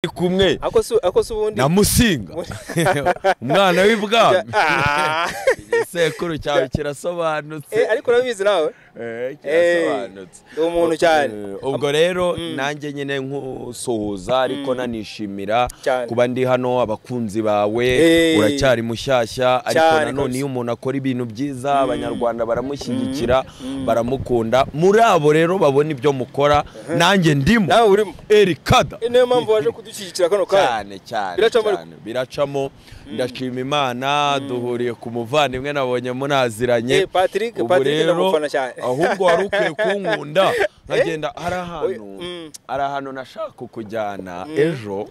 kumwe ako ubundi na Musinga umwana w'ibwami sekuru cyawe kirasobanutse ariko urabizi nawe kirasobanutse umuntu cyane ubwo rero nanjye nyine nkusuhuza ariko nanishimira kuba ndi hano abakunzi bawe uracyari mushyashya ariko nanone iyo umuntu akora ibintu byiza abanyarwanda baramushyigikira baramukunda muri abo rero babona ibyo mukora nanjye ndimo nawe urimo Erikada niyo mpamvu waje kudushyigikira kano cyane biracamo ndashima Imana duhuriye ku muvandimwe nabonye munaziranye Patrick ndamufana cyane ahubwo wari ukwiye kunkunda nkagenda ari ahantu nashaka kukujyana ejo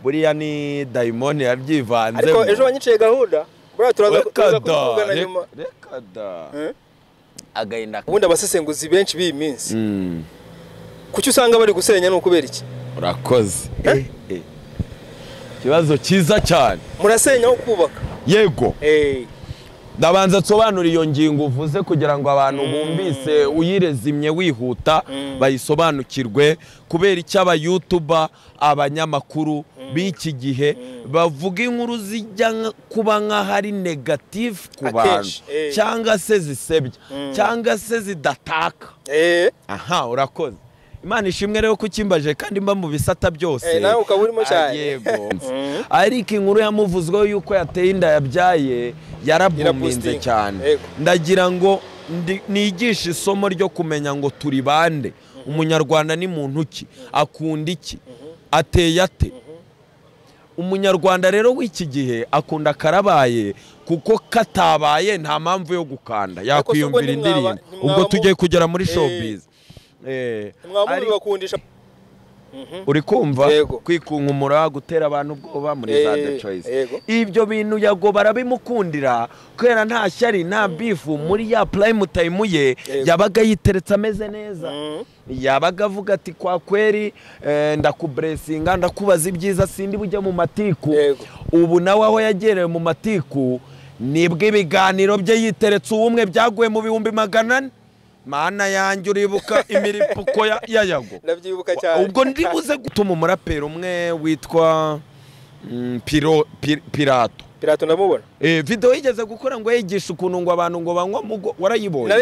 buriya ni Diamond yabyivanze ariko ejo wanyiciye gahunda buriya turaza kuvugana nyuma rekada agahinda ubundi abasesenguzi benshi b'iyi minsi kuki usanga bari gusenya no kubera iki urakoze kibazo cyiza cyane murasenya aho kubaka yego ndabanza nsobanura iyo ngingo uvuze kugira ngo abantu bumvise uyirezimye wihuta bayisobanukirwe kubera icyo aba YouTuber abanyamakuru b'iki gihe bavuga inkuru zijya kuba nk'ahari negative ku bantu cyangwa se zisebya cyangwa se zidataka aha urakoze Imana ishimwe rero kukimbaje kandi mba mu bisata byose nawe ukaba urimo cyane yego ariko inkuru yamuvuzweho yuko yateye inda yabyaye yarabuminze cyane ndagira ngo nigishe isomo ryo kumenya ngo turi bande umunyarwanda ni muntu ki akunda iki ateye ate umunyarwanda rero w'iki gihe akunda karabaye kuko katabaye nta mpamvu yo gukanda yakwiyumvira indirimbo ubwo tugiye kugera muri showbiz bakundisha uri kumva kwikunkumura gutera abantu ubwoba muri za The Choice ibyo bintu yago barabimukundira kwera nta shyari nta bifu muri ya prime time ye yabaga yiteretse ameze neza yabaga avuga ati kwa kweri ndakubresinga ndakubaza ibyiza sindi bujya mu matiku ubu nawe aho yagereye mu matiku nibwo ibiganiro bye yiteretse ubumwe byaguye mu 100,000 Mana yanjye uribuka imiripuko yayago ndabyibuka cyane ubwo ndibuze gutuma umurapero umwe witwa Pirato ndamubona video yigeze gukora ngo yigisha ukuntu ngo abantu ngo banywa warayibonye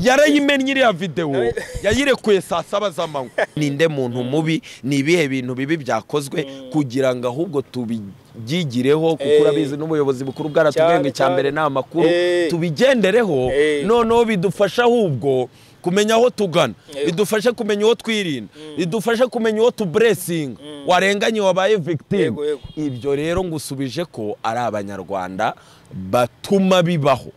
yarayimennye iriya video yayirekuye saa 7 z'amanywa ninde muntu mubi ni ibihe bintu bibi byakozwe kugira ngo ahubwo tubyigireho kuko urabizi n'ubuyobozi bukuru bwaratubwenga cyambere na makuru tubigendereho noneho bidufasha ahubwo kumenya aho tugana bidufasha kumenya aho twirinda bidufasha kumenya aho tublessing warenganye wabaye victim ibyo rero ngusubije ko ari abanyarwanda batuma bibaho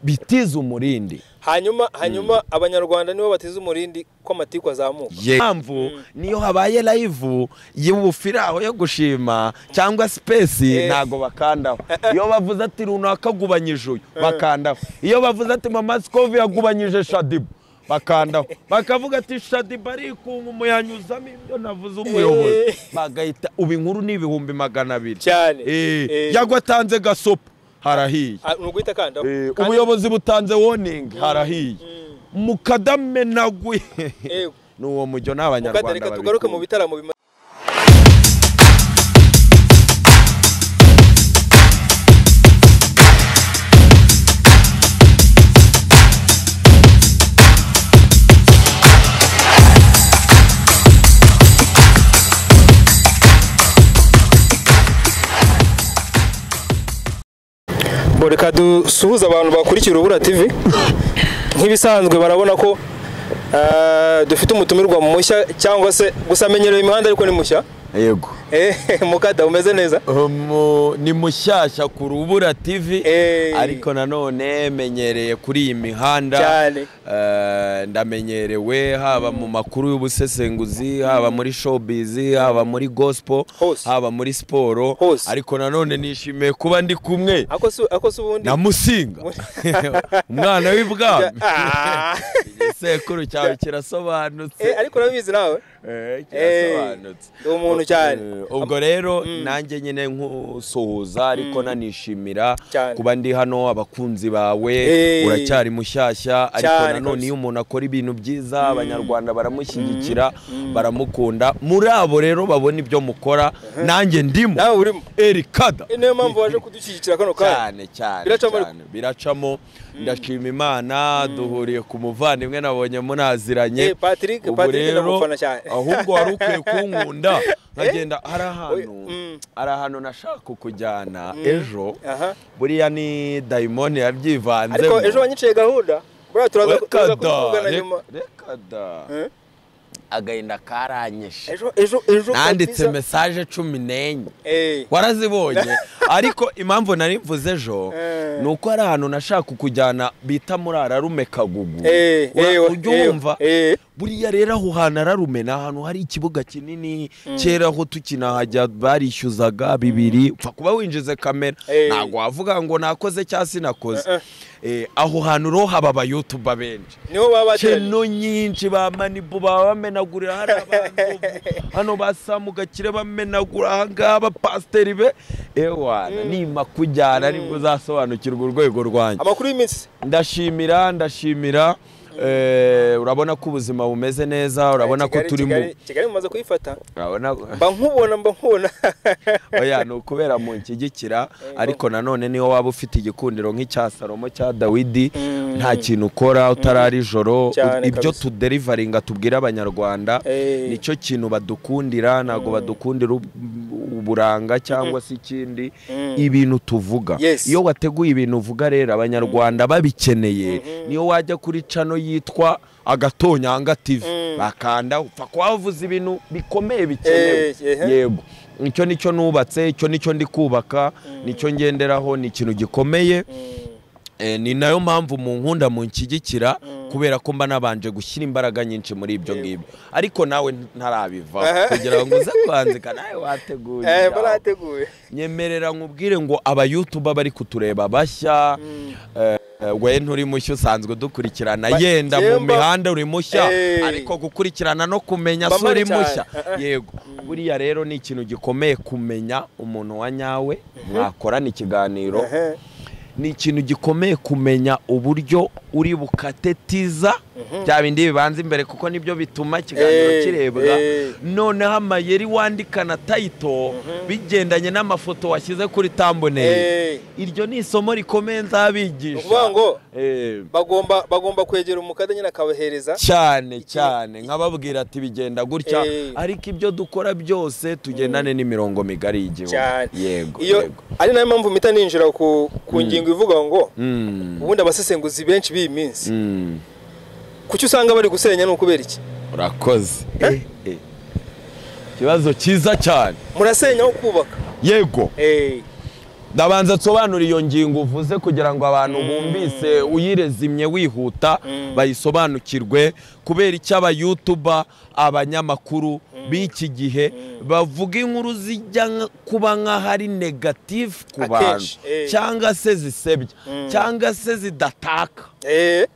bitiza umurindi hanyuma abanyarwanda nibo batiza umurindi ko amatiku azamuka yamvu niyo habaye live y'ubufiraho yo gushima cyangwa space ntago bakandaho iyo bavuze ati runaka gubanyije uyu bakandaho iyo bavuze ati mama Scovia yagubanyije Shadibu bakandaho bakavuga ati Shadibu ari kungu yanyuzamo ibyo navuze umuyobozi bagahita ubu inkuru ni 200,000 cyane yagwatanze gasopo harahiye nuguhita kandaho ubuyobozi butanze warning harahiye mukadame nagwe nuwo mujyo n'abanyarwanda reka tugaruke mu bitaramo reka dusuhuza abantu bakurikira Urubura TV nk'ibisanzwe barabona ko dufite umutumirwa mu mushya cyangwa se gusamenyerera imihanda ariko ni mushya yego mukada umeze neza ni mushyashya ku Urubura TV ariko nanone menyereye kuri iyi mihanda ndamenyerewe haba mu makuru y'ubusesenguzi haba muri showbiz haba muri gospel haba muri sport ariko nanone nishimiye kuba ndi kumwe ako ubundi na Musinga umwana w'ibwami igisekuru cyawe kirasobanutse ariko urabizi nawe kirasobanutse ndi umuntu cyane ubwo rero nanjye nyine nkusuhuza ariko nanishimira kuba ndi hano abakunzi bawe uracyari mushyashya ariko nanone iyo umuntu akora ibintu byiza abanyarwanda baramushyigikira baramukunda muri abo rero babona ibyo mukora nanjye ndimo nawe urimo Erikada niyo mpamvu waje kudushyigikira kano kanya cyane biracamo ndashima Imana duhuriye ku muvandimwe nabonye munaziranye Patrick ndamufana cyane ahubwo wari ukwiye kunkunda nkagenda hari ahantu nashaka kukujyana ejo buriya ni Diamond yabyivanze ariko ejo wanyiciye gahunda buriya turaza kuvugana nyuma reka da agahinda karanyeshe ejo nanditse message 14 warazibonye ariko impamvu nari mvuze ejo nuko ari ahantu nashaka kukujyana bita muri Ararume Kagugu ubyumva buriya rero aho hantu Ararume na ahantu hari ikibuga kinini kera aho tukinahajya barishyuzaga 2 upfa kuba winjize kamera ntago wavuga ngo nakoze cyangwa sinakoze aho hantu ro haba aba YouTuber benshi niho baba cheno nyinshi ba Manibu bamenagurira hari abantu hano basamugakire bamenagura hangaba pasiteri be ewana nima kujyana ariko uzasobanukirwa urwego rwanjye amakuru y'iminsi ndashimira urabona ko ubuzima bumeze neza urabona ko turi mu Kigali mumaze kuyifata urabona mba nkubona oya no kubera mu nkigikira ariko nanone niyo waba ufite igikundiro nk'icya Salomo cya Dawidi nta kintu ukora utarari joro ibyo tuderivaringa tubwira abanyarwanda nicyo kintu badukundira nago badukundira uburanga cyangwa se ikindi ibintu tuvuga iyo wateguye ibintu uvuga rero abanyarwanda babikeneye niyo wajya kuri channel yitwa Agatonyanga TV bakanda upfa kwavuza ibintu bikomeye bikenewe yego nicyo nubatse nicyo ndi kubaka nicyo ngenderaho ni ikintu gikomeye ni nayo mpamvu mu nkunda mu nkigikira kubera ko mba nabanje gushyira imbaraga nyinshi muri ibyo ngibyo ariko nawe ntarabiva kugira ngo uze kwanzika nawe wateguye barateguye nyemerera nkubwire ngo aba YouTuber bari kutureba bashya we nturi mushya usanzwe dukurikirana yenda mu mihanda uri mushya ariko gukurikirana no kumenya suri mushya yego buriya rero ni ikintu gikomeye kumenya umuntu wa nyawe mwakorana ikiganiro ni ikintu gikomeye kumenya uburyo uri bukatetiza bya bindi bibanza imbere kuko nibyo bituma ikiganiro kirebwa noneho amayeri wandikana title bigendanye n'amafoto washyize kuri thumbnail iryo ni isomo rikomeye nzabigisha kuvuga ngo bagomba kwegera umukade nyine akabahereza cyane nkababwira ati bigenda gutya ariko ibyo dukora byose tugendane n'imirongo migari y'igihugu yego ari nayo mpamvu mpita ninjira ku ngingo ivuga ngo ubundi abasesenguzi benshi b'iyi minsi kuki usanga bari gusenya no kubera iki urakoze kibazo cyiza cyane murasenya aho kubaka yego ndabanza nsobanura iyo ngingo uvuze kugira ngo abantu bumvise uyirezimye wihuta bayisobanukirwe kubera icyo aba YouTuber abanyamakuru b'iki gihe bavuga inkuru zijya kuba nk'ahari negative ku bantu cyangwa se zisebya cyangwa se zidataka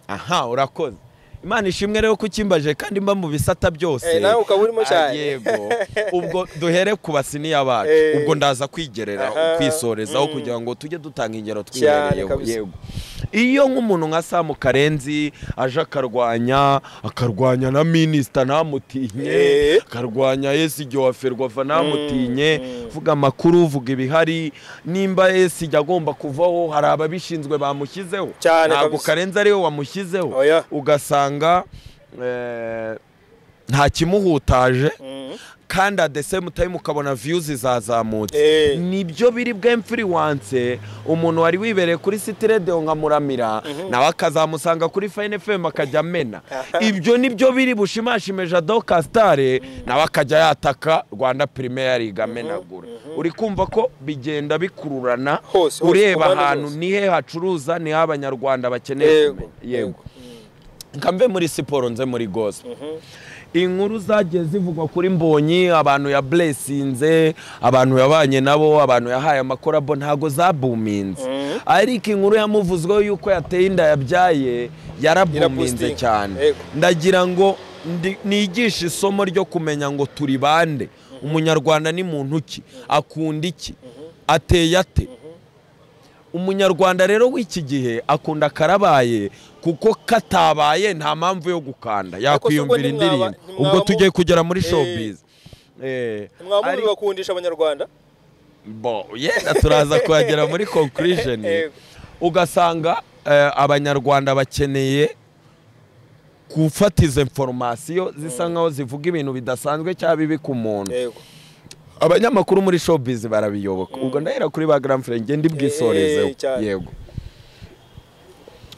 aha urakoze Imana ishimwe rero kukimbaje kandi mba mu bisata byose nawe ukaba urimo cyane yego ubwo duhere ku basiniya bacu ubwo ndaza kwigereraho kwisorezaho kugira ngo tujye dutanga ingero twihereyeho yego iyo nk'umuntu nka Sam Karenzi aje akarwanya na minister namutinye akarwanya Esige wa Ferwafa namutinye vuga amakuru vuga ibihari nimba Esige agomba kuvaho hari ababishinzwe bamushyizeho ntabwo Karenzi ariwe wamushyizeho ugasanga nta kimuhutaje kandi at the same time ukabona views zazamutse nibyo biri bw'influence umuntu wari wibereye kuri City Radio nka Muramira nawe akazamusanga kuri Fine FM akajya amena ibyo nibyo biri bushimashime Jado Castare nawe akajya yataka Rwanda Premier League amenagura uri kumva ko bigenda bikururana ureba ahantu nihe hacuruza ni abanyarwanda bakeneye yego nkamve muri siporo nze muri gospel inkuru zagiye zivugwa kuri Mbonyi abantu ya blessinze abantu yabanye nabo abantu yahaye amakorabo ntago zabuminze ariko inkuru yamuvuzweho yuko yateye inda yabyaye yarabuminze cyane. Ndagira ngo nigisha isomo ryo kumenya ngo turi bande, umunyarwanda ni muntu ki, akunda iki, ateye ate. Umunyarwanda rero w'iki gihe akunda karabaye, kuko katabaye nta mpamvu yo gukanda, yakwiyumvira indirimbo. Ubwo tugiye kugera muri showbiz. Mwamuri bakundisha abanyarwanda yenda turaza kuhagera muri conclusion. Ugasanga abanyarwanda bakeneye gufata izo information zisa nkaho zivuga ibintu bidasanzwe cyangwa bibi ku muntu. Abanyamakuru muri showbiz barabiyoboka. Ubwo ndahera kuri ba Grand Frère ngende bwisorezeho. Yego,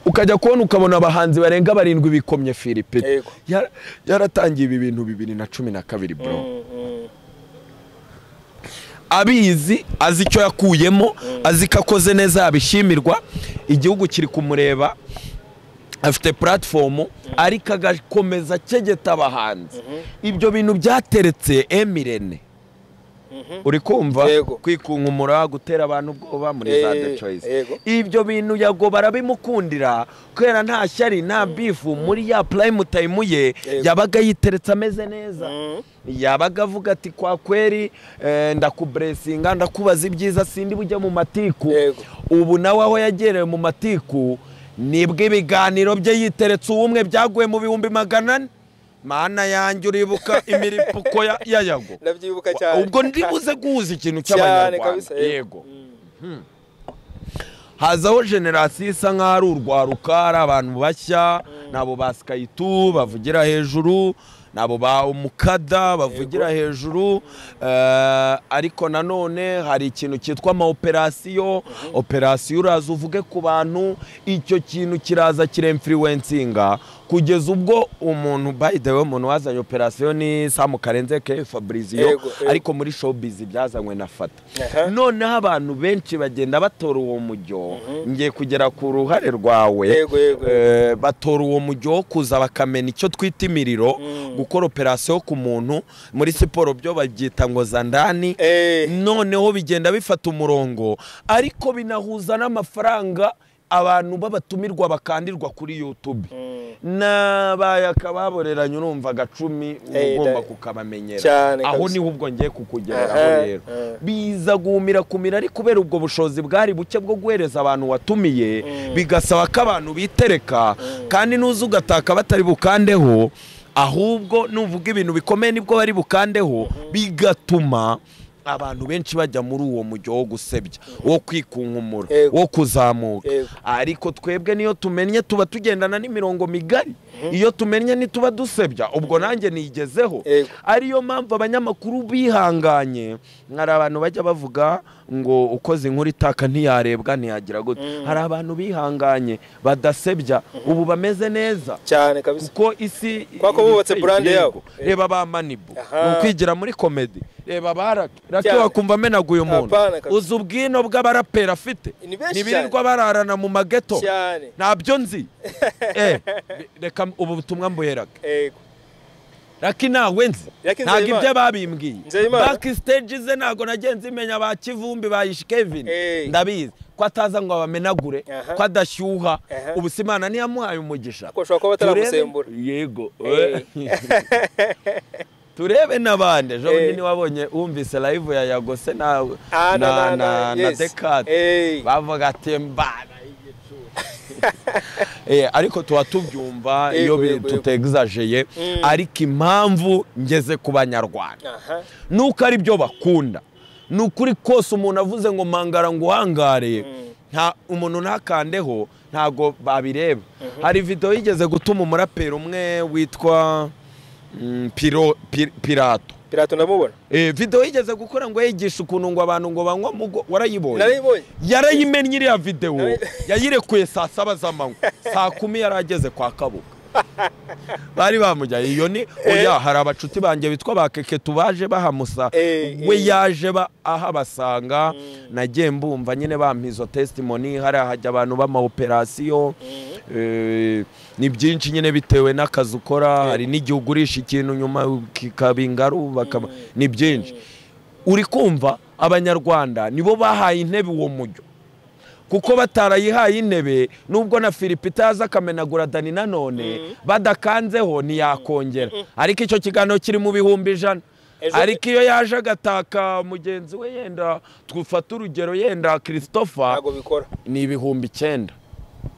ukajya kubona ukabona abahanzi barenga 7 bikomye Philippe yaratangiye ibi bintu 2012 bro. Abizi azi icyo yakuyemo, azi ko akoze neza yabishimirwa, igihugu kiri kumureba, afite platform, ariko agakomeza cegeta abahanzi. Ibyo bintu byateretse Emirene. Uri kumva kwikunkumura, gutera abantu ubwoba muri za The Choice. Ibyo bintu yago barabimukundira kwera nta shyari nta bifu. Muri ya prime time ye yabaga yiteretse ameze neza, yabaga avuga ati kwa kweri ndakubresinga, ndakubaza ibyiza, sindi bujya mu matiku. Ubu nawe aho yagereye mu matiku nibwo ibiganiro bye yiteretse ubumwe byaguye mu 100,000. Mana yanjye uribuka imiripuko ya Yago. Ndabyibuka cyane. Ubwo ndibuze guhuza ikintu cy'abanyarwanda. Yego. Hazaho generasiyo isa nkaho ari urwaruka, ari abantu bashya, nabo basikayitu bavugira hejuru, nabo ba umukada bavugira hejuru. Ariko nanone hari ikintu cyitwa ama operasiyo uraza uvuge ku bantu, icyo kintu kiraza kiremfluencinga kugeza ubwo umuntu by the way umuntu wazanye operasiyo ni Sam Karenze ke Fabrizio, ariko muri showbiz byazanywe na Fata. None abantu benshi bagenda batora uwo mujyo, ngiye kugera ku ruhare rwawe, batora uwo mujyo kuza bakamena icyo twita imiriro, gukora operasiyo ku muntu muri siporo byo babyita ngo zandani. Noneho bigenda bifata umurongo, ariko binahuza n'amafaranga abantu babatumirwa bakandirwa kuri YouTube. Nabaye akababoreranye urumva 10 ugomba kukabamenyera. Aho ni ubwo ngiye kukugeraho rero. Biza guhumira kumira, ari kubera ubwo bushozi bwari buke bwo guhereza abantu watumiye, bigasaba ko abantu bitereka, kandi nuzu ugataka batari bukandeho, ahubwo nuvuga ibintu bikomeye nibwo bari bukandeho, bigatuma abantu benshi bajya muri uwo mujyo wo gusebya, wo kwikunkumura, wo kuzamuka. Ariko twebwe niyo tumennye tuba tugendana n'imirongo migari, iyo tumennye nituba dusebya, ubwo nanjye nigezeho. Ariyo mpamvu abanyamakuru bihanganye, nkari abantu bajya bavuga ngo ukoze inkuru itaka ntiyarebwa ntiyagira gute. Hari abantu bihanganye badasebya, ubu bameze neza cyane kabisa, kuko isi kwako bubatse brand yabo. Reba ba Manibu ukwigira muri comedy, reba barake wakumva menaguye umuntu, uzi ubwino bw'abarapera afite, nibirirwa bararana mu mageto, ntabyo nzi. Reka ubu butumwa mbuheraga Raki nawe nzi, ntabwo ibyo babimbwiye. Backstage ze ntabwo nagenze imenya ba Kivumbi bayishe Kevin, ndabizi ko ataza ngo abamenagure, ko adashyuha. Ubu Simana ntiyamuhaye umugisha, ko ushobora kuba bataramusembura. Yego. Turebe nabande jo nini wabonye umvise live ya Yagose na Dekade bavuga ati mbana ariko tuba tubyumva iyo tutexageye. Ariko impamvu ngeze ku banyarwanda nuko ari byo bakunda, nukuri kose umuntu avuze ngo mangara ngo uhangare, nta umuntu ntakandeho, ntago babireba. Hari video yigeze gutuma umurapero umwe witwa Pirato ndamubona. Video yigeze gukora ngo yigisha ukuntu ngo abantu ngo banywa mugo, warayibonye? Yarayimennye iriya video, yayirekuye saa 7 z'amanywa, saa 10 yarageze kwa Kabuga. Bari bamujyaye. Iyo ni oya, hari abacuti banjye bitwa bakeke tubaje bahamusa, we yaje aha basanga, nagiye mbumva nyine bampizo testimony. Hari hajya abantu bama operasiyo, ni byinshi nyine bitewe n'akazi ukora. Hari n'igihugu ugurisha ikintu nyuma kikabingaru, ni byinshi. Uri kumva abanyarwanda nibo bahaye intebe uwo mujyo, kuko batarayihaye intebe nubwo na Philipita yaza akamenagura Dani nanone badakanzeho ntiyakongera ariko icyo kiganiro kiri mu bihumbi 100 ariko iyo yaje agataka mugenzi we yenda twufata urugero yenda Christopher ni ibihumbi 9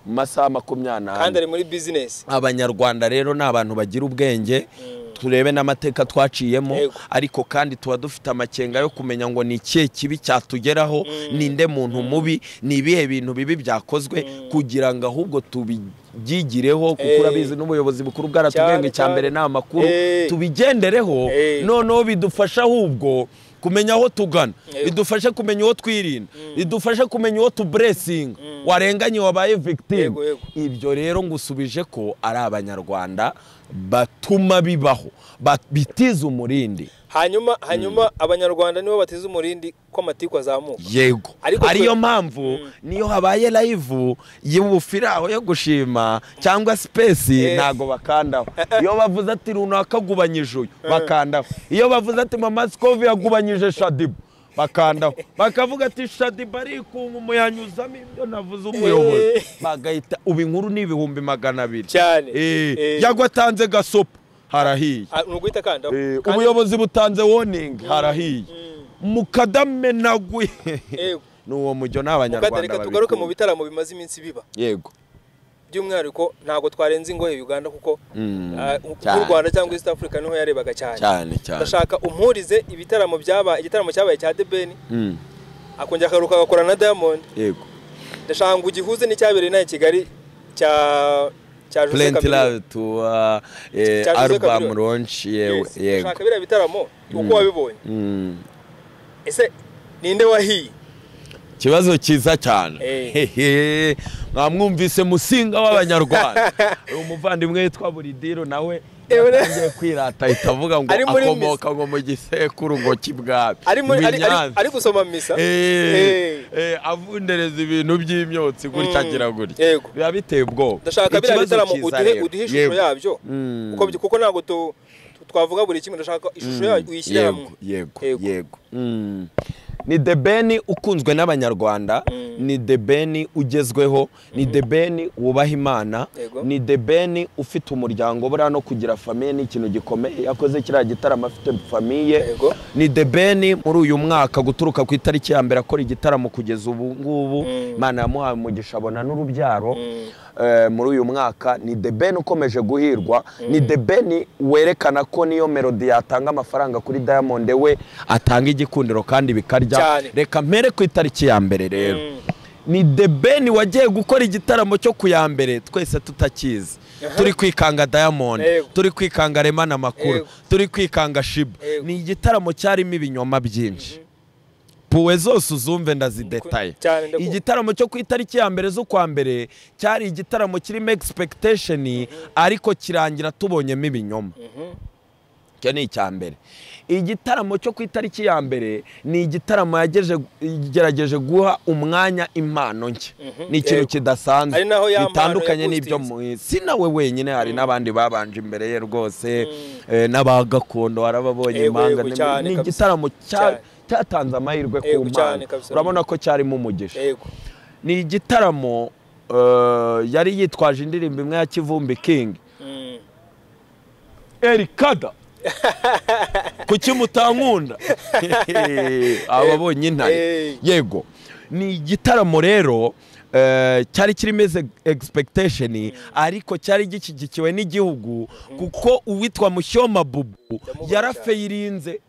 mu masaha 20 kandi ari muri business. Abanyarwanda rero ni abantu bagira ubwenge turebe n'amateka twaciyemo ariko kandi tuba dufite amakenga yo kumenya ngo ni ikihe kibi cyatugeraho ninde muntu mubi ni ibihe bintu bibi byakozwe kugira ngo ahubwo tubyigireho kuko urabizi n'ubuyobozi bukuru bwaratubwenge cyambere n'amakuru tubigendereho noneho bidufasha ahubwo kumenya aho tugana bidufashe kumenya uwo twirinda bidufashe kumenya uwo tublessing warenganye wabaye victim ibyo rero ngusubije ko ari abanyarwanda batuma bibaho bitiza umurindi hanyuma abanyarwanda nibo batiza umurindi ko amatiko azamuka yego ariyo mpamvu niyo habaye live y'ubufiraho yo gushima cyangwa space ntago bakandaho iyo bavuze ati runaka gubanyije uyu bakandaho iyo bavuze ati mama Scovia yagubanyije Shadibu bakandaho bakavuga ati Shadibu ari kungu yanyuzamo ibyo navuze umuyobozi bagahita ubinkuru ni ibihumbi 200 cyane yagwatanze gasopo harahiye nuguhita kandaho ubuyobozi butanze warning harahiye mukadame nagwe nuwo mujyo n'abanyarwanda reka tugaruke mu bitaramo bimaze iminsi biba yego by'umwihariko ntago twarenze ingohe Uganda kuko u Rwanda cyangwa East Africa niho yarebaga cyane ndashaka umpurize ibitaramo igitaramo cyabaye cya The Ben akongera akaruka agakora na Diamond yego ndashaka ngo ugihuze n'icyabereye nayo Kigali cya Plenty Love to album launch yego ndashaka bira bitaramo uko wabibonye ese ninde wahiye kibazo cyiza cyane mwamwumvise musinga w'abanyarwanda umuvandimwe yitwa Buridiro nawe yatangiye kwirata itavuga ngo akomoka ngo mu gisekuru ngo kibwabe ari gusoma misa avundereza ibintu by'imyotsi gutya agira gutya biba biteye ubwoba ndashaka bira bitaramo uduhe ishusho yabyo kuko ntago twavuga buri kimwe ndashaka ishusho yayo uyishyira hamwe yego ni The Ben ukunzwe n'abanyarwanda ni The Ben ugezweho ni The Ben wubaha Imana ni The Ben ufite umuryango bura no kugira famille ni ikintu gikomeye yakoze kira gitaramo afite famille ni The Ben muri uyu mwaka guturuka ku itariki ya mbere akora igitaramo kugeza ubu ngubu Imana yamuhaye umugisha abona n'urubyaro muri uyu mwaka ni The Ben ukomeje guhirwa ni The Ben werekana ko niyo melody yatanga amafaranga kuri Diamond we atanga igikundiro kandi bikarya reka mpere ku itariki ya mbere rero ni The Ben wagiye gukora igitaramo cyo ku ya mbere twese tutakizi turi kwikanga Diamond turi kwikanga Rema na Makuru turi kwikanga Shiba ni igitaramo cyarimo ibinyoma byinshi puwe zose uzumve ndazidetaye igitaramo cyo ku itariki ya mbere zo kwa mbere cyari igitaramo kirimo expectation ariko kirangira tubonyemo ibinyoma cyo ni icya mbere igitaramo cyo ku itariki ya mbere ni igitaramo yagerageje guha umwanya impano nke ni ikintu kidasanzwe bitandukanye n'ibyo si nawe wenyine hari n'abandi babanje imbere ye rwose n'abagakondo warababonye impanga ni igitaramo cyatanze amahirwe ku Mana urabona ko cyarimo umugisha ni igitaramo yari yitwaje indirimbo imwe ya Kivumbi King Erikada kuki mutankunda ababonye intare yego ni igitaramo rero cyari kirimeze expectation ariko cyari gikigikiwe n'igihugu kuko uwitwa Mushyoma Bubu yarafeyirinze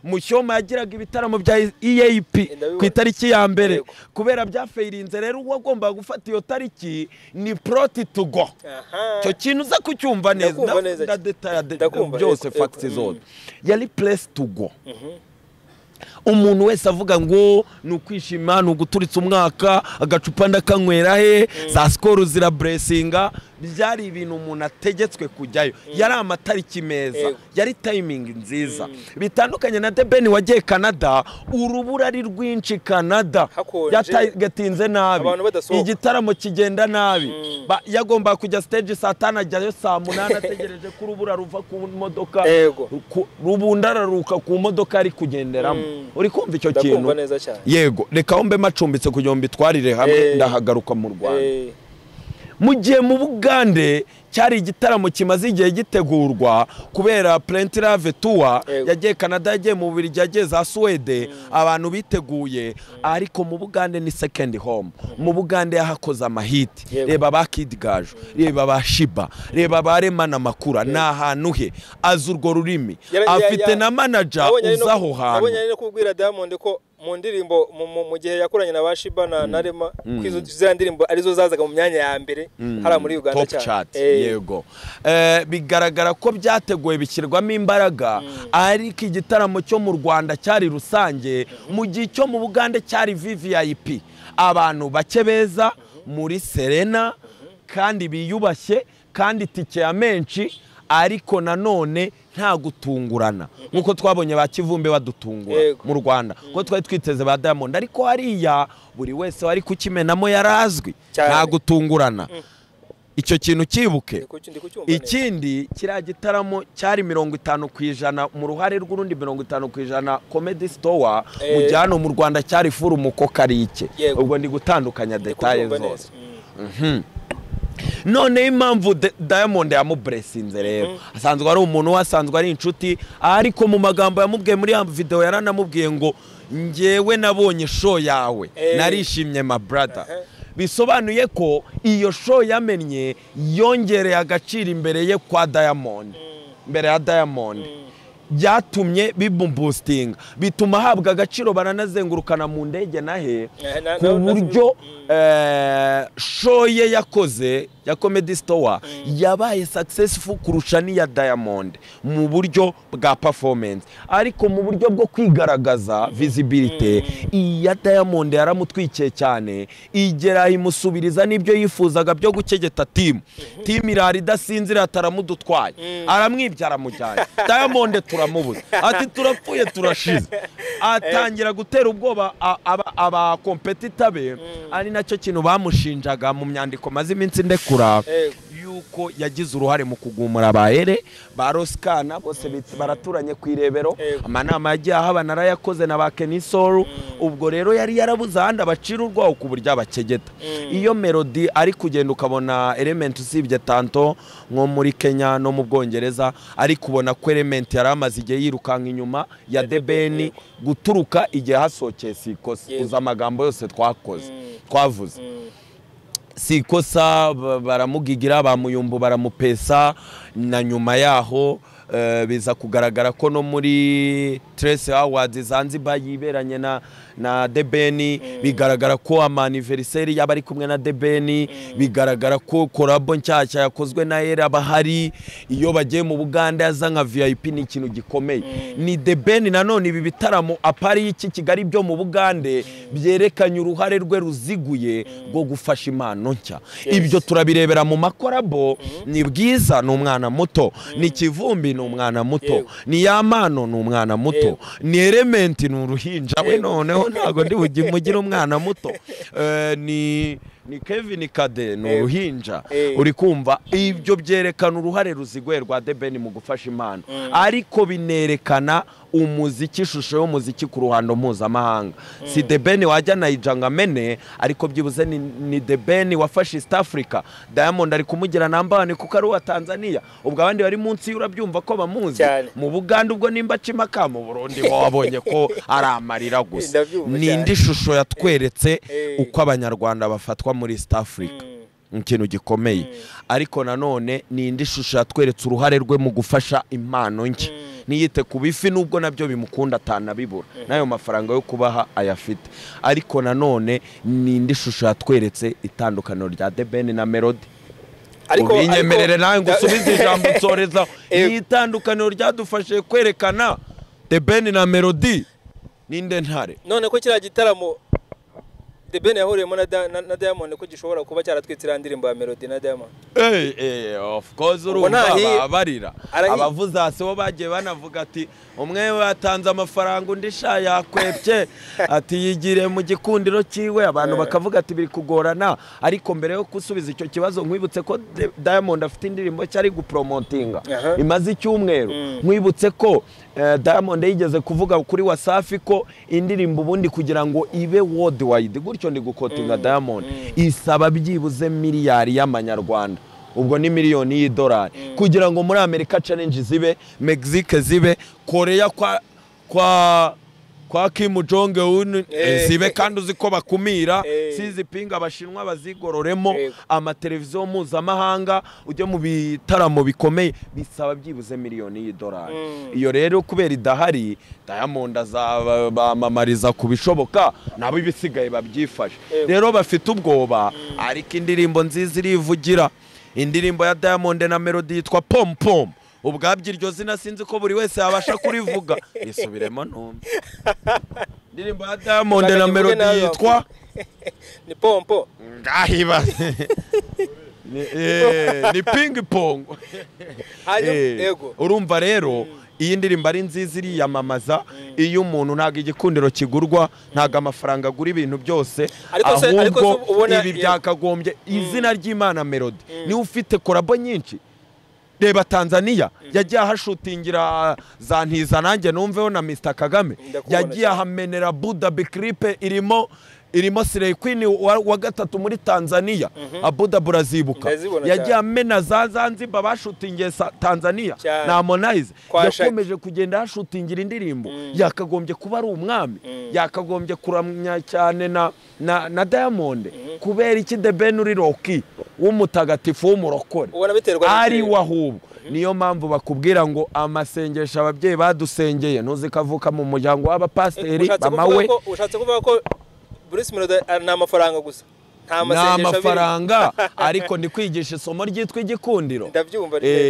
Mushyoma yagiraga ibitaramo bya EAP ku itariki ya mbere kubera byafeyirinze rero wagomba gufata iyo tariki ni proti to go cyo kintu za kucyumva neza ndadetaye byose facts zose yari place to go umuntu wese avuga ngo nukwishima nuguturitsa umwaka agacupa ndakanywera he za skoro zira blessinga byari ibintu umuntu ategetswe kujyayo yari amatariki meza yari timing nziza bitandukanye na The Ben wagiye Canada urubura ari rwinshi Canada yatatinze nabi igitaramo kigenda nabi yagomba kujya stage saa 5 ajyayo saa 8 ategereje ko urubura ruva ku modoka rubundararuka ku modoka ari kugenderamo uri kumva icyo kintu yego reka ombe macumbitse kugira ngo mbitwarire hamwe ndahagaruka mu Rwanda mu gihe mu Bugande cyari igitaramo kimaze igihe gitegurwa kubera Plenty Love Tour yagiye Canada yagiye mu Bubiligi yagiye za Swede abantu biteguye ariko mu Bugande ni second home mu Bugande yahakoze amahiti reba ba Kid Gaju reba ba Shiba reba ba Remana Makura na hantu he azurwo rurimi afite na manager uzaho hantu abonye no kubwira Diamond ko mu ndirimbo mu gihe yakoranye na Bashiba na Rema kwizo zya ndirimbo arizo zazaga mu myanya ya mbere hara muri Uganda cyane yego bigaragara ko byateguye bikirwamo imbaraga ariko igitaramo cyo mu Rwanda cyari rusange mu gihe cyo mu Bugande cyari VVIP abantu bake beza muri Serena kandi biyubashye kandi tike ya menshi ariko nanone nta gutungurana nkuko twabonye ba Kivumbe badutungura mu Rwanda ko twari twiteze ba Diamond ariko hariya buri wese wari kukimenamo yarazwi nta gutungurana icyo kintu kibuke ikindi kira gitaramo cyari 50% mu ruhare rw'urundi 50% Comedy Store mu jyano mu Rwanda cyari furu mukokarike ubwo ndi gutandukanya details zose none impamvu Diamond yamublessinze rero asanzwe ari umuntu wasanzwe ari inshuti ariko mu magambo yamubwiye muri ya video yaranamubwiye ngo ngewe nabonye show yawe narishimye my brother bisobanuye ko iyo show yamenye yongereye agaciro imbere ye kwa Diamond mbere ya Diamond byatumye biboosting bituma habwa agaciro baranazengurukana mu ndege nahe ku buryo show ye yakoze ya Comedy Store yabaye successful kurusha ni ya Diamond mu buryo bwa performance ariko mu buryo bwo kwigaragaza visibility iya Diamond yaramutwikiye cyane igera imusubiriza nibyo yifuzaga byo gukegeta team irari dasinzira ataramudutwaye aramwibyara mujyanye Diamond turamubuza ati turapfuye turashize atangira gutera ubwoba aba competitor be ari nacyo kintu bamushinjaga mu myandiko maze iminsi ndekura yuko yagize uruhare mu kugumura bahere ba Roskana bose baraturanye kwirebero amanama yagiye ahaba narayakoze na ba Kenisol ubwo rero yari yarabuza handi abacira urwaho ku buryo abakegeta iyo melody ari kugenda ukabona element usibye tanto nko muri Kenya no mu Bwongereza ari kubona ko element yaramaze igihe yirukanka inyuma ya Debeni guturuka igihe hasokeye Sikosa uza amagambo yose twavuze Sikosa baramugigira bamuyumbu baramupesa na nyuma yaho biza kugaragara ko no muri Trace Awards Zanzibar yiberanye na Debeni bigaragara ko amaniversary yabari kumwe na Debeni bigaragara ko collabo nshyashya yakozwe na era bahari iyo bagiye mu Buganda yaza nka VIP ni ikintu gikomeye ni Debeni nanone ibi bitaramo apari iki Kigali byo mu Bugande byerekanye uruhare rwe ruziguye rwo gufasha impano nshya ibyo turabirebera mu makorabo ni Bwiza ni umwana muto ni Kivumbi ni umwana muto ni Yamano ni umwana muto ni Element ni uruhinja we noneho ntago ndi bugimugira umwana muto ni Kevin Kade ni uruhinja uri kumva ibyo byerekana uruhare ruzigwe rwa Debeni mu gufasha impano ariko binerekana umuziki ishusho y'umuziki ku ruhando mpuzamahanga si Debeni wajya nayijanga mene ariko byibuze ni Debeni wafashe East Africa Diamond ari kumugira nambane kuko ari wa Tanzania ubwo abandi bari munsi y'urabyumva ko bamuzi mu Buganda ubwo nimba cimaka mu Burundi bo wabonye ko aramarira gusa nindi shusho yatweretse uko abanyarwanda bafatwa muri East Africa ikintu gikomeye ariko nanone nindi shusho yatweretse uruhare rwe mu gufasha impano nshya niyite kubifi nubwo nabyo bimukunda atanabibura nayo mafaranga yo kubaha ayafite ariko nanone nindi shusho yatweretse itandukano rya Debeni na Melody ariko binyemerere nawe ngusubize ijambo nsoreza itandukano ryadufashe kwerekana Debeni na Melody ninde ntare none ko kira gitaramo The Ben yahuriyemo na Diamond ko gishobora kuba cyaratwitse irandirimbo ya Melody na Diamond. Of course urumva abarira abavuza hasi bo bagiye banavuga ati umwe watanze amafaranga undi sha yakwebye ati yigire mu gikundiro ciwe abantu bakavuga ati biri kugorana ariko mbere yo kusubiza icyo kibazo nkwibutse ko Diamond afite indirimbo cyari gupromotinga imaze icyumweru nkwibutse ko Diamond yigeze kuvuga kuri Wasafi ko indirimbo ubundi kugira ngo ibe worldwide gutyo ndi gukotinga Diamond isaba byibuze miliyari y'amanyarwanda ubwo ni miliyoni y'idolari kugira ngo muri America challenge zibe Mexique zibe Korea kwa Kim Jong Un zibe kandi uziko bakumira sizipinga abashinwa bazigororemo amateleviziyo mpuzamahanga ujye mu bitaramo bikomeye bisaba byibuze miliyoni y'idolari iyo rero kubera idahari Diamond azabamamariza kubishoboka nabo ibisigaye babyifashe rero bafite ubwoba ariko indirimbo nziza irivugira indirimbo ya Diamond na Melody yitwa Pom Pom ubwabyo iryo zina sinzi ko buri wese yabasha kurivuga isubiremo numva indirimbo ya Diamond na Melody yitwa ni Pompo ngahiba ni ping pong yego urumva rero iyi ndirimbo ari nziza iriyamamaza iyo umuntu ntago igikundiro kigurwa ntago amafaranga agura ibintu byose ahubwo ibi byakagombye izina ry'Imana Melody ni ufite korabo nyinshi reba Tanzania yagiye ahashutingira za ntiza nanjye numveho na Mr Kagame yagiye ahamenera Buddha clip irimo Slay Queen wa gatatu muri Tanzania Abuda burazibuka yagiye amena za Zanzibar bashutingiye Tanzania na Harmonize yakomeje kugenda hashutingira indirimbo yakagombye kuba ari umwami yakagombye kuramya cyane na Diamond kubera iki The Ben uri Rocky w'umutagatifu w'umurokore ari wahubwo niyo mpamvu bakubwira ngo amasengesho ababyeyi badusengeye ntuzikavuka mu muryango w'abapasteri bamawe ushatse kuvuga ko Bruce Melody na amafaranga gusa nta mafaranga ariko ndi kwigisha isomo ryitwa igikundiro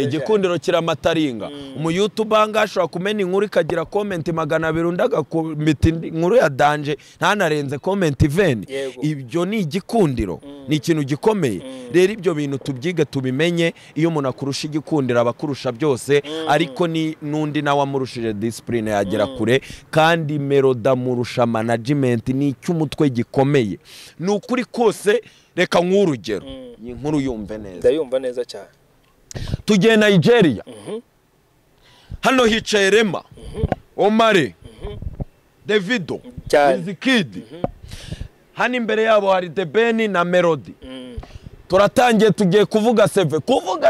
igikundiro kiramataringa umu YouTuber ngashobora kumena inkuru ikagira comment 200 undaga komite inkuru ya danje ntanarenze comment 20 ibyo ni igikundiro ni ikintu gikomeye rero ibyo bintu tubyige tubimenye iyo umuntu akurusha igikundiro abakurusha byose ariko ni nundi nawe amurushije discipline yagera kure kandi Melody murusha management ni icy'umutwe gikomeye ni ukuri kose reka nk'urugero iyi nkuru yumve neza ndayumva neza cyane tugiye Nigeria hano hicaye Rema Omare Davido Wizkid hano imbere yabo hari The Ben na Melody turatangiye tugiye kuvuga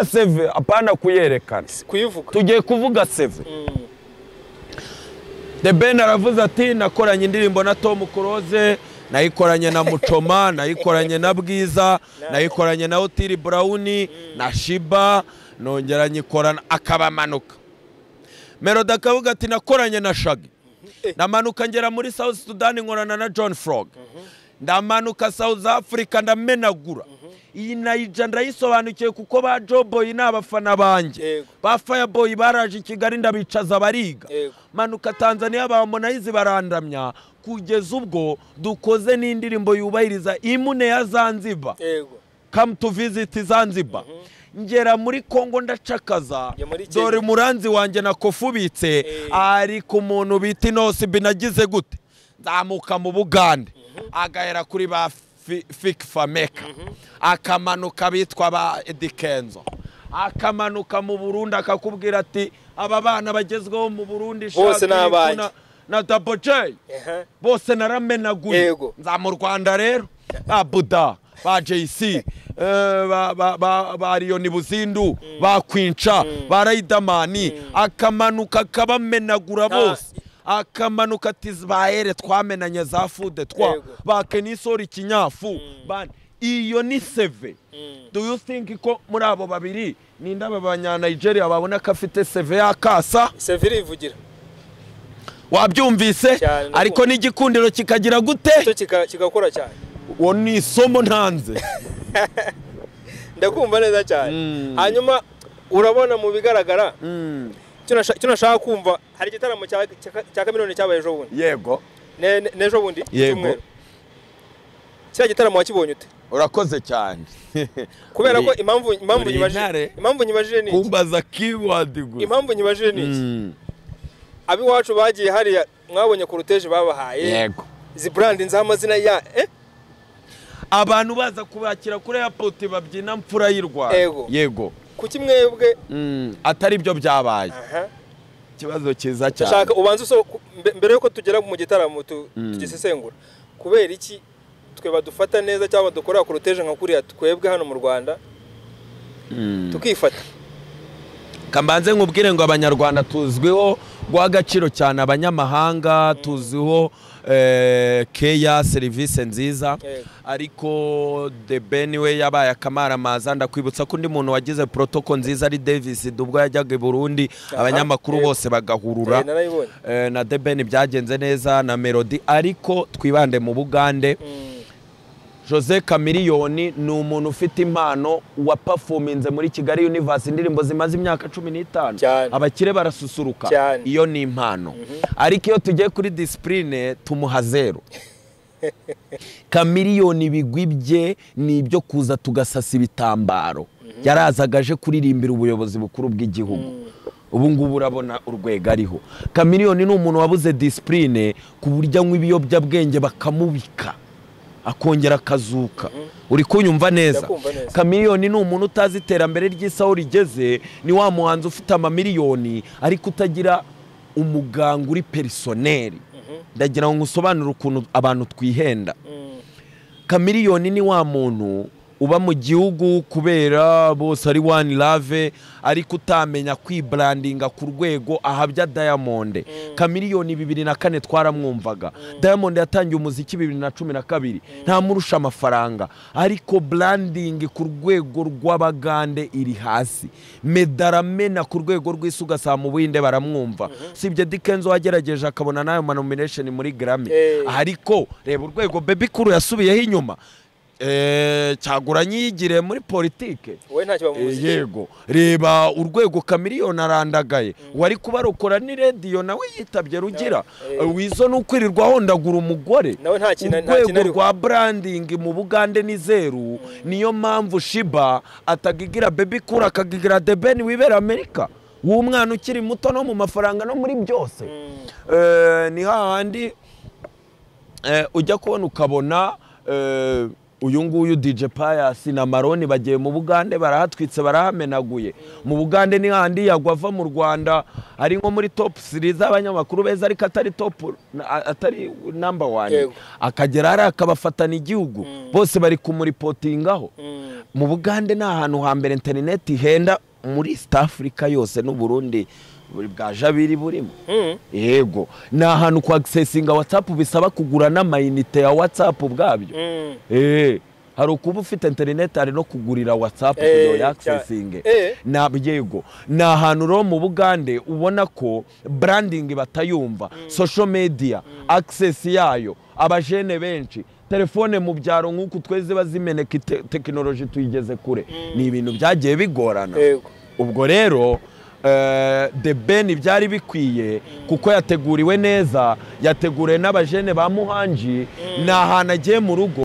seve apana kuyerekana kuyivuga tugiye kuvuga seve The Ben aravuze ati nakoranye indirimbo na Tom Close nayikoranye na Muchoma nayikoranye na Bwiza nayikoranye na Otile Brown na Shiba nongera nyikorana akabamanuka Melody akavuga ati nakoranye na Shaggy ndamanuka ngera muri South Sudan nkorana na John Frog ndamanuka South Africa ndamenagura iyi Nigeria ndayisobanukiye kuko ba Joboy n'abafana banje ba Fireboy baraje i Kigali ndabicaza bariga manuka Tanzania ba Harmonize barandamya kugeza ubwo dukoze n'indirimbo yubahiriza imune ya Zanzibar come to visit Zanzibar ngera muri Kongo ndacakaza dore muranzi wanje na kofubitse ari ku muntu biti Inosi binagize gute nzamuka mu Bugande agahera kuri ba Fik Fameka akamanuka bitwa ba Edikenzo akamanuka mu Burundi akakubwira ati aba bana bagezweho mu Burundi bose n'abandi na Double J bose naramenaguye nza mu Rwanda rero Buda ba JC ba Rioni Buzindu ba Kwinca ba Riderman akamanuka kabamenagura bose akamanuka tizbaere twamenanye za Food twa ba Kenisori Kinyafu iyo ni seve do you think ko muri abo babiri ninda abanya Nigeria babona ko afite seve yakasa seve irivugira wabyumvise ariko n'igikundiro kikagira gute kigakora cyane wo ni isomo ntanze ndakumva neza cyane hanyuma urabona mu bigaragara cyo nashaka kumva hari igitaramo cya Chameleone cyabaye ejo bundi yego nejo bundi cyumweru cya gitaramo wakibonye ute? Urakoze cyane. Kubera ko impamvu nyibajije ni kumbaza keyword gusa. Impamvu nyibajije ni abi wacu bagiye hariya mwabonye ku ruteje babahaye. Yego. Izi brand nzamazina ya abantu baza kubakira kuri airport babyina mfura y'Irwanda. Yego. Kuki mwebwe atari byo byabaye. Kibazo kiza cyane. Ndashaka ubanze mbere yuko tugera mu gitaramo tugisesengura. Kubera iki twe badufata neza cyangwa dukora ku ruteje nka kuriya twebwe hano mu Rwanda tukifata? Kambanze nkubwire ngo abanyarwanda tuzwiho guha agaciro cyane abanyamahanga, tuziho keya serivisi nziza, ariko The Ben we yabaye akamaramaza. Ndakwibutsa ko undi muntu wagize protocol nziza ari Davis ubwo yajyaga i Burundi abanyamakuru bose bagahurura na The Ben byagenze neza na Melody. Ariko twibande mu Bugande, Jose Chameleone ni umuntu ufite impano wa performance muri Kigali Universe indirimbo zimaze imyaka 15 abakire barasusuruka. Iyo ni impano. Ariko iyo tugiye kuri discipline tumuha 0. Chameleone bigwibye ni ibyo kuza tugasasa ibitambaro. Yarazagaje kuririmbira ubuyobozi bukuru bw'igihugu. Ubu ngubu urabona urwego ariho. Chameleone ni umuntu wabuze discipline ku buryo nk'ibiyobyabwenge bakamubika akongera akazuka. Uri kunyumva neza? Chameleone ni umuntu utazi iterambere ry'isaho rigeze, ni wa muhanzi ufite amamiliyoni ariko utagira umuganga uri personnel. Ndagira ngo ngusobanure ukuntu abantu twihenda. Chameleone ni wa muntu uba mu gihugu kubera bose ari one love, ariko utamenya kwibrandinga ku rwego ahabya Diamond. Chameleone 2004 twaramwumvaga. Diamond yatangiye umuziki 2012, nta murusha amafaranga, ariko branding ku rwego rw'Abagande iri hasi. Medaramena ku rwego rw'isuga sa mu Buhinde baramwumva. Sibye Dikenzo wagerageje akabona nayo nomination muri Grammy. Ariko reba urwego Baby Cool yasubiyeho inyuma. Cyaguranye yigire muri politike. We ntacyo bamuzi. Yego. Reba urwego Chameleone arandagaye. Wari kubarokora ni radio nawe yitabye rugira. Wizo nukwirirwa hondagura umugore. Nawe nta kintu rwa branding mu Bugande ni 0. Niyo mpamvu Shiba atagigira Baby Cool akagigira The Ben wibera Amerika. Umwana ukiri muto no mu mafaranga no muri byose. Ni hahandi ujya kubona ukabona uyu nguyu DJ Pius na Maroni bagiye mu Bugande barahatwitse barahamenaguye. Mu Bugande ni handi yagwava mu Rwanda ari nko muri top 3 z'abanyamakuru beza ariko atari top atari number 1. Akagera ari akabafatana igihugu bose bari kumuripotingaho. Mu Bugande ni ahantu hambere internet ihenda muri East Africa yose n'u Burundi buri bwa jabiri burimo. Yego. Ni ahantu ku accessinga WhatsApp bisaba kugura n'amayinite ya WhatsApp bwabyo. Hari ukuba ufite internet ari no kugurira WhatsApp kuyo ya accessinge. Yego. Ni ahantu ro mu Bugande ubona ko branding batayumva, social media access yayo abajene benshi, telefone mu byaro nk'uko tweze bazimeneka technology tuyigeze kure. Ni ibintu byagiye bigorana. Ubwo rero The Ben byari bikwiye kuko yateguriwe neza, yateguriwe n'abajene ba Muhanji, na hanagiye mu rugo.